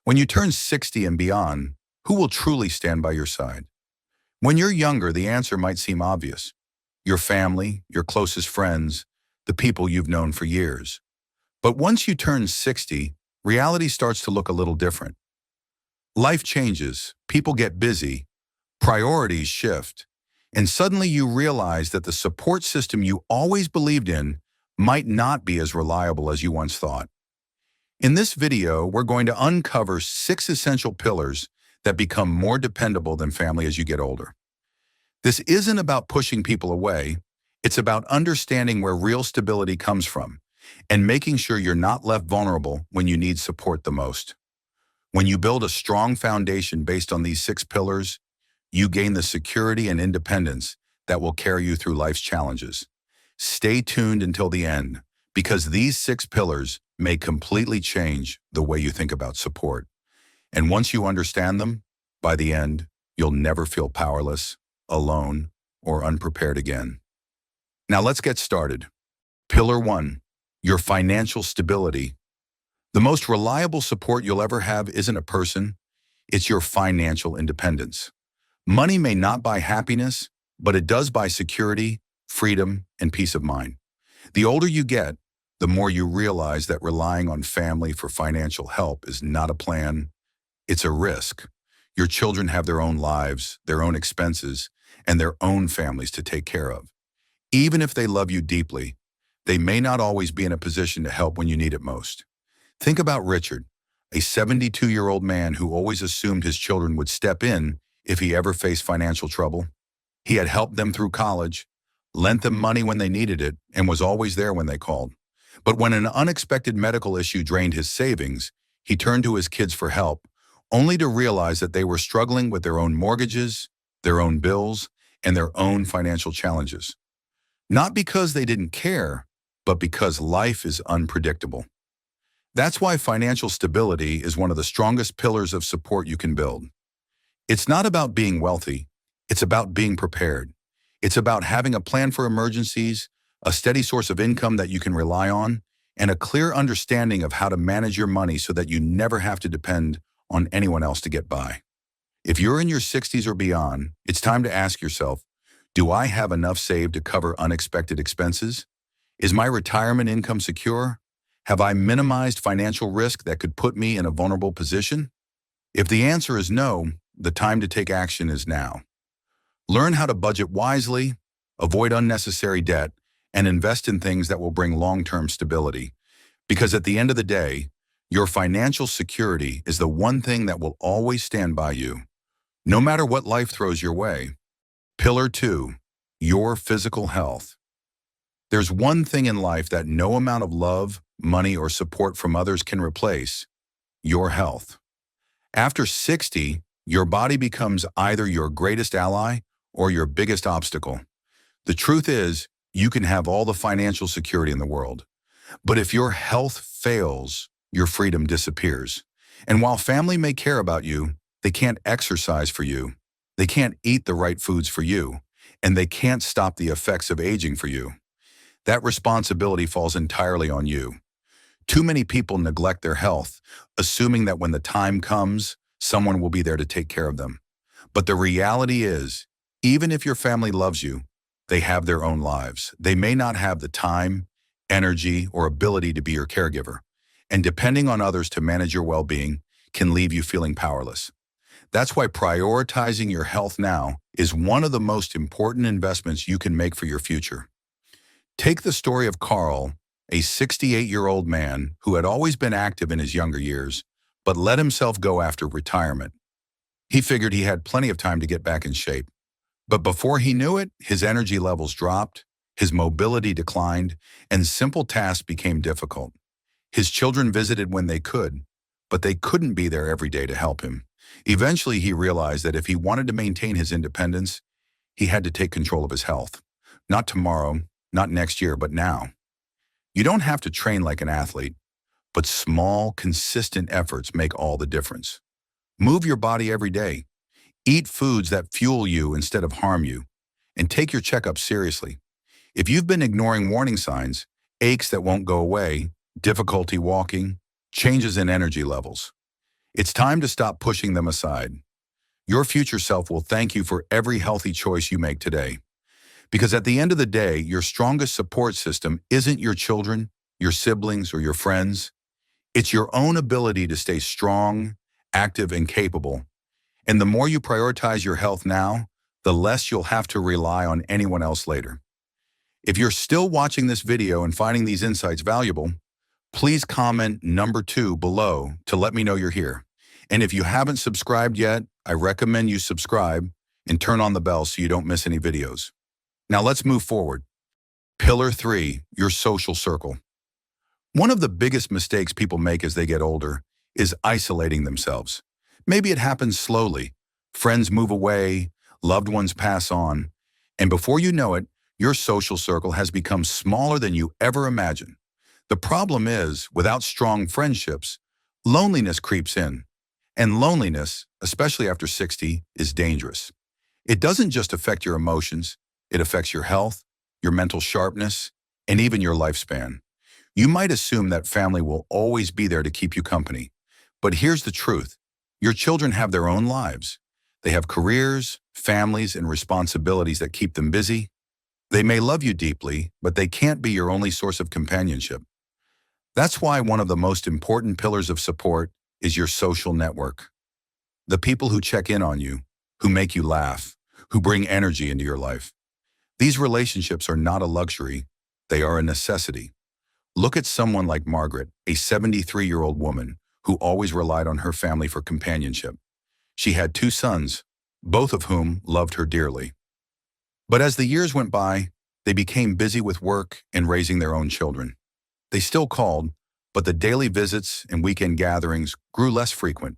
When you turn 60 and beyond, who will truly stand by your side? When you're younger, the answer might seem obvious. Your family, your closest friends, the people you've known for years. But once you turn 60, reality starts to look a little different. Life changes, people get busy, priorities shift, and suddenly you realize that the support system you always believed in might not be as reliable as you once thought. In this video, we're going to uncover 6 essential pillars that become more dependable than family as you get older. This isn't about pushing people away, it's about understanding where real stability comes from and making sure you're not left vulnerable when you need support the most. When you build a strong foundation based on these 6 pillars, you gain the security and independence that will carry you through life's challenges. Stay tuned until the end, because these 6 pillars may completely change the way you think about support. And once you understand them, by the end, you'll never feel powerless, alone, or unprepared again. Now let's get started. Pillar 1, your financial stability. The most reliable support you'll ever have isn't a person, it's your financial independence. Money may not buy happiness, but it does buy security, freedom, and peace of mind. The older you get, the more you realize that relying on family for financial help is not a plan, it's a risk. Your children have their own lives, their own expenses, and their own families to take care of. Even if they love you deeply, they may not always be in a position to help when you need it most. Think about Richard, a 72-year-old man who always assumed his children would step in if he ever faced financial trouble. He had helped them through college, lent them money when they needed it, and was always there when they called. But when an unexpected medical issue drained his savings, he turned to his kids for help, only to realize that they were struggling with their own mortgages, their own bills, and their own financial challenges. Not because they didn't care, but because life is unpredictable. That's why financial stability is one of the strongest pillars of support you can build. It's not about being wealthy, it's about being prepared. It's about having a plan for emergencies, a steady source of income that you can rely on, and a clear understanding of how to manage your money so that you never have to depend on anyone else to get by. If you're in your 60s or beyond, it's time to ask yourself, do I have enough saved to cover unexpected expenses? Is my retirement income secure? Have I minimized financial risk that could put me in a vulnerable position? If the answer is no, the time to take action is now. Learn how to budget wisely, avoid unnecessary debt, and invest in things that will bring long-term stability. Because at the end of the day, your financial security is the one thing that will always stand by you, no matter what life throws your way. Pillar 2, your physical health. There's one thing in life that no amount of love, money, or support from others can replace: your health. After 60, your body becomes either your greatest ally or your biggest obstacle. The truth is, you can have all the financial security in the world, but if your health fails, your freedom disappears. And while family may care about you, they can't exercise for you, they can't eat the right foods for you, and they can't stop the effects of aging for you. That responsibility falls entirely on you. Too many people neglect their health, assuming that when the time comes, someone will be there to take care of them. But the reality is, even if your family loves you, they have their own lives. They may not have the time, energy, or ability to be your caregiver. And depending on others to manage your well-being can leave you feeling powerless. That's why prioritizing your health now is one of the most important investments you can make for your future. Take the story of Carl, a 68-year-old man who had always been active in his younger years, but let himself go after retirement. He figured he had plenty of time to get back in shape. But before he knew it, his energy levels dropped, his mobility declined, and simple tasks became difficult. His children visited when they could, but they couldn't be there every day to help him. Eventually, he realized that if he wanted to maintain his independence, he had to take control of his health. Not tomorrow, not next year, but now. You don't have to train like an athlete, but small, consistent efforts make all the difference. Move your body every day. Eat foods that fuel you instead of harm you, and take your checkup seriously. If you've been ignoring warning signs, aches that won't go away, difficulty walking, changes in energy levels, It's time to stop pushing them aside. Your future self will thank you for every healthy choice you make today. Because at the end of the day, your strongest support system isn't your children, your siblings, or your friends. It's your own ability to stay strong, active, and capable. And the more you prioritize your health now, the less you'll have to rely on anyone else later. If you're still watching this video and finding these insights valuable, please comment number 2 below to let me know you're here. And if you haven't subscribed yet, I recommend you subscribe and turn on the bell so you don't miss any videos. Now let's move forward. Pillar 3, your social circle. One of the biggest mistakes people make as they get older is isolating themselves. Maybe it happens slowly. Friends move away, loved ones pass on, and before you know it, your social circle has become smaller than you ever imagined. The problem is, without strong friendships, loneliness creeps in. And loneliness, especially after 60, is dangerous. It doesn't just affect your emotions, it affects your health, your mental sharpness, and even your lifespan. You might assume that family will always be there to keep you company. But here's the truth. Your children have their own lives. They have careers, families, and responsibilities that keep them busy. They may love you deeply, but they can't be your only source of companionship. That's why one of the most important pillars of support is your social network. The people who check in on you, who make you laugh, who bring energy into your life. These relationships are not a luxury, they are a necessity. Look at someone like Margaret, a 73-year-old woman who always relied on her family for companionship. She had 2 sons, both of whom loved her dearly. But as the years went by, they became busy with work and raising their own children. They still called, but the daily visits and weekend gatherings grew less frequent.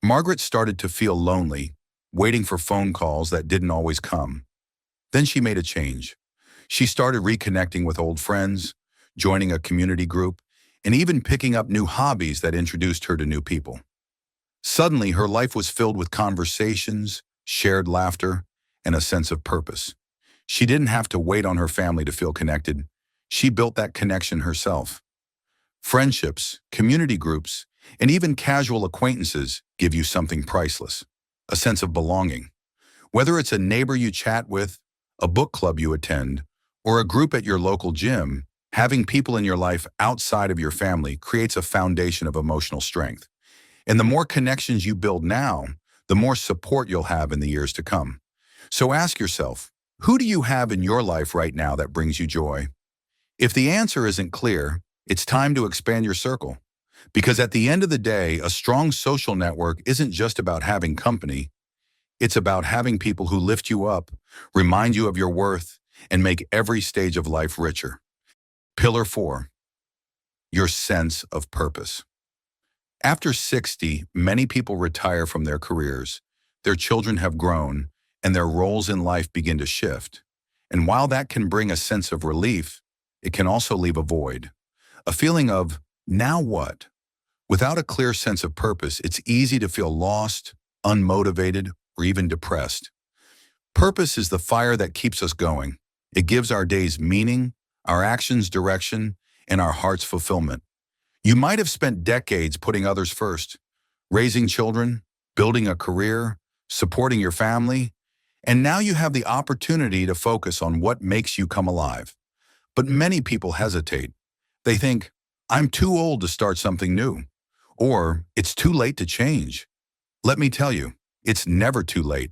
Margaret started to feel lonely, waiting for phone calls that didn't always come. Then she made a change. She started reconnecting with old friends, joining a community group, and even picking up new hobbies that introduced her to new people. Suddenly, her life was filled with conversations, shared laughter, and a sense of purpose. She didn't have to wait on her family to feel connected. She built that connection herself. Friendships, community groups, and even casual acquaintances give you something priceless, a sense of belonging. Whether it's a neighbor you chat with, a book club you attend, or a group at your local gym, having people in your life outside of your family creates a foundation of emotional strength. And the more connections you build now, the more support you'll have in the years to come. So ask yourself, who do you have in your life right now that brings you joy? If the answer isn't clear, it's time to expand your circle. Because at the end of the day, a strong social network isn't just about having company. It's about having people who lift you up, remind you of your worth, and make every stage of life richer. Pillar 4, your sense of purpose. After 60, many people retire from their careers. Their children have grown, and their roles in life begin to shift. And while that can bring a sense of relief, it can also leave a void. A feeling of, now what? Without a clear sense of purpose, it's easy to feel lost, unmotivated, or even depressed. Purpose is the fire that keeps us going. It gives our days meaning, our actions direction, and our hearts fulfillment. You might have spent decades putting others first, raising children, building a career, supporting your family, and now you have the opportunity to focus on what makes you come alive. But many people hesitate. They think, I'm too old to start something new, or it's too late to change. Let me tell you, it's never too late.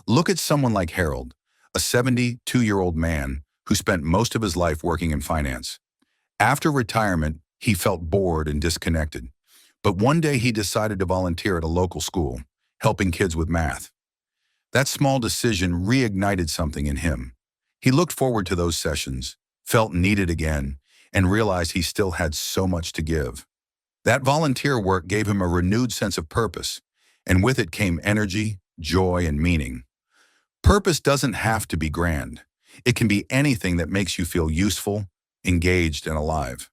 Look at someone like Harold, a 72-year-old man who spent most of his life working in finance. After retirement, he felt bored and disconnected. But one day he decided to volunteer at a local school, helping kids with math. That small decision reignited something in him. He looked forward to those sessions, felt needed again, and realized he still had so much to give. That volunteer work gave him a renewed sense of purpose, and with it came energy, joy, and meaning. Purpose doesn't have to be grand. It can be anything that makes you feel useful, engaged, and alive.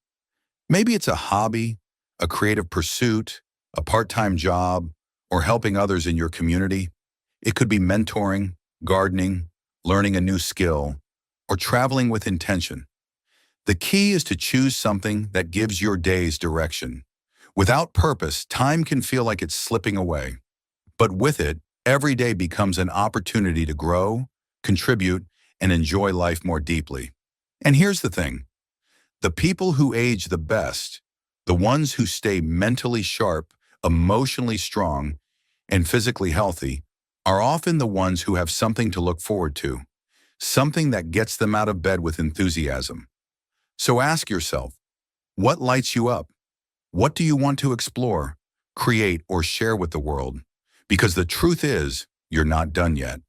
Maybe it's a hobby, a creative pursuit, a part-time job, or helping others in your community. It could be mentoring, gardening, learning a new skill, or traveling with intention. The key is to choose something that gives your days direction. Without purpose, time can feel like it's slipping away. But with it, every day becomes an opportunity to grow, contribute, and enjoy life more deeply. And here's the thing. The people who age the best, the ones who stay mentally sharp, emotionally strong, and physically healthy, are often the ones who have something to look forward to, something that gets them out of bed with enthusiasm. So ask yourself, what lights you up? What do you want to explore, create, or share with the world? Because the truth is, you're not done yet.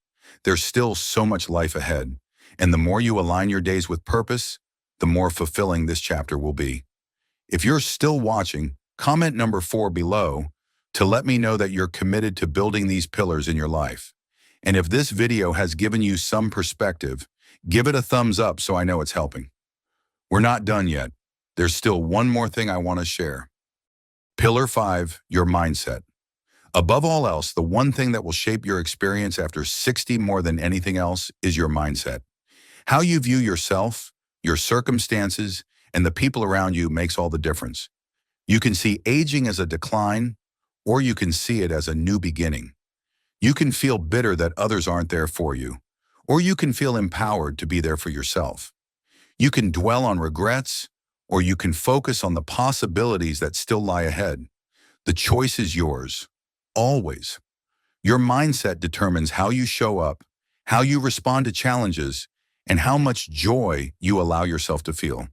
There's still so much life ahead, and the more you align your days with purpose, the more fulfilling this chapter will be. If you're still watching, comment number 4 below to let me know that you're committed to building these pillars in your life. And if this video has given you some perspective, give it a thumbs up so I know it's helping. We're not done yet. There's still one more thing I want to share. Pillar 5, your mindset. Above all else, the one thing that will shape your experience after 60 more than anything else is your mindset. How you view yourself, your circumstances, and the people around you makes all the difference. You can see aging as a decline, or you can see it as a new beginning. You can feel bitter that others aren't there for you, or you can feel empowered to be there for yourself. You can dwell on regrets, or you can focus on the possibilities that still lie ahead. The choice is yours, always. Your mindset determines how you show up, how you respond to challenges, and how much joy you allow yourself to feel.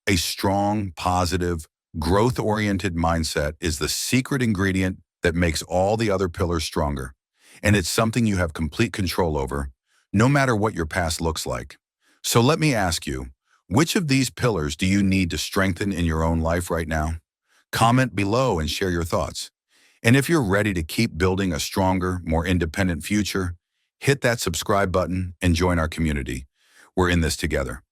A strong, positive, growth-oriented mindset is the secret ingredient that makes all the other pillars stronger. And it's something you have complete control over, no matter what your past looks like. So let me ask you, which of these pillars do you need to strengthen in your own life right now? Comment below and share your thoughts. And if you're ready to keep building a stronger, more independent future, hit that subscribe button and join our community. We're in this together.